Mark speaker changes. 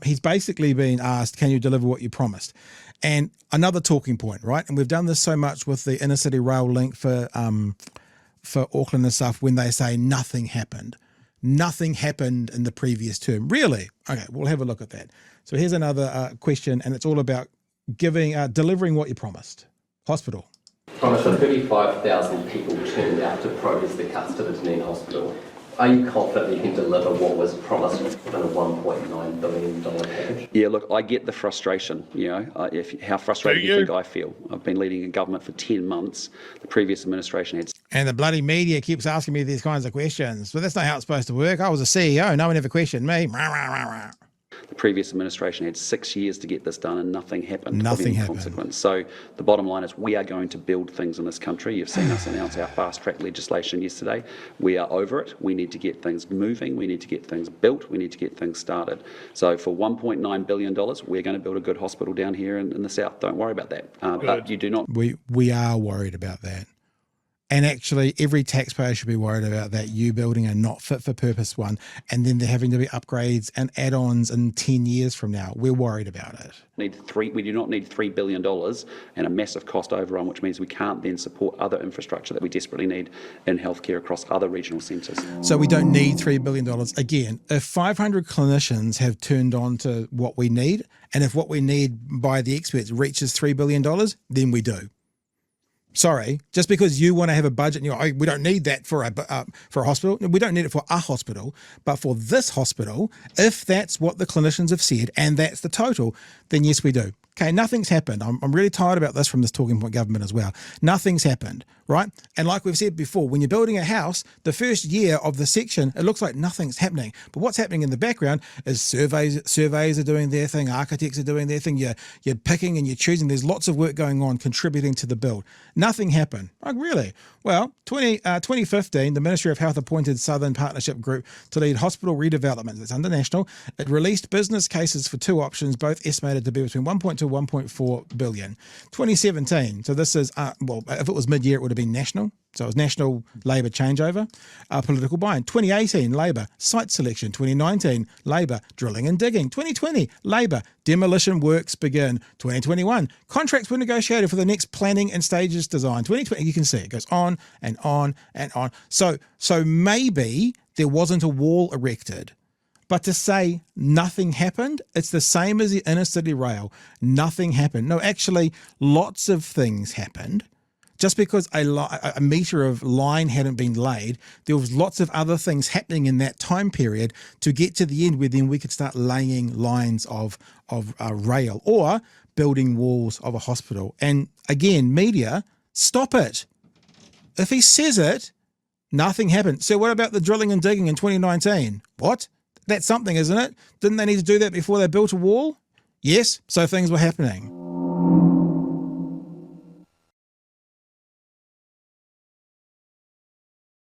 Speaker 1: he's basically been asked, can you deliver what you promised? And another talking point, right? And we've done this so much with the inner city rail link for Auckland and stuff, when they say nothing happened. Nothing happened in the previous term. Really? Okay, we'll have a look at that. So here's another question, and it's all about delivering what you promised. Hospital.
Speaker 2: Promised 35,000 people turned out to protest the cuts to the Dunedin Hospital. Are you confident you can deliver what was promised within a $1.9 billion package?
Speaker 3: Yeah, look, I get the frustration, how frustrated you think I feel. I've been leading a government for 10 months. The previous administration had...
Speaker 1: And the bloody media keeps asking me these kinds of questions. But that's not how it's supposed to work. I was a CEO. No one ever questioned me.
Speaker 3: The previous administration had 6 years to get this done and nothing happened.
Speaker 1: Nothing happened.
Speaker 3: Consequence. So the bottom line is we are going to build things in this country. You've seen us announce our fast-track legislation yesterday. We are over it. We need to get things moving. We need to get things built. We need to get things started. So for $1.9 billion, we're going to build a good hospital down here in the south. Don't worry about that. But you do not...
Speaker 1: We are worried about that. And actually, every taxpayer should be worried about that, you building a not fit for purpose one, and then there having to be upgrades and add-ons in 10 years from now. We're worried about it.
Speaker 3: We do not need $3 billion and a massive cost overrun, which means we can't then support other infrastructure that we desperately need in healthcare across other regional centres.
Speaker 1: So we don't need $3 billion. Again, if 500 clinicians have turned on to what we need, and if what we need by the experts reaches $3 billion, then we do. Sorry, just because you want to have a budget and we don't need that for a hospital. We don't need it for a hospital, but for this hospital, if that's what the clinicians have said and that's the total, then yes, we do. Okay, nothing's happened. I'm really tired about this from this talking point government as well. Nothing's happened, right? And like we've said before, when you're building a house, the first year of the section, it looks like nothing's happening. But what's happening in the background is surveys are doing their thing, architects are doing their thing, you're picking and you're choosing. There's lots of work going on contributing to the build. Nothing happened. Like really? Well, 2015, the Ministry of Health appointed Southern Partnership Group to lead hospital redevelopment. It's under national. It released business cases for two options, both estimated to be between 1.2 1.4 billion. 2017, so this is, if it was mid-year, it would have been national. So it was national Labor changeover, political buy-in. 2018, Labor site selection. 2019, Labor drilling and digging. 2020, Labor demolition works begin. 2021, contracts were negotiated for the next planning and stages design. 2020, you can see it goes on and on and on. So maybe there wasn't a wall erected. But to say nothing happened, it's the same as the inner city rail. Nothing happened. No, actually, lots of things happened. Just because a metre of line hadn't been laid, there was lots of other things happening in that time period to get to the end where then we could start laying lines of rail or building walls of a hospital. And again, media, stop it. If he says it, nothing happened. So what about the drilling and digging in 2019? What? That's something, isn't it? Didn't they need to do that before they built a wall? Yes, so things were happening.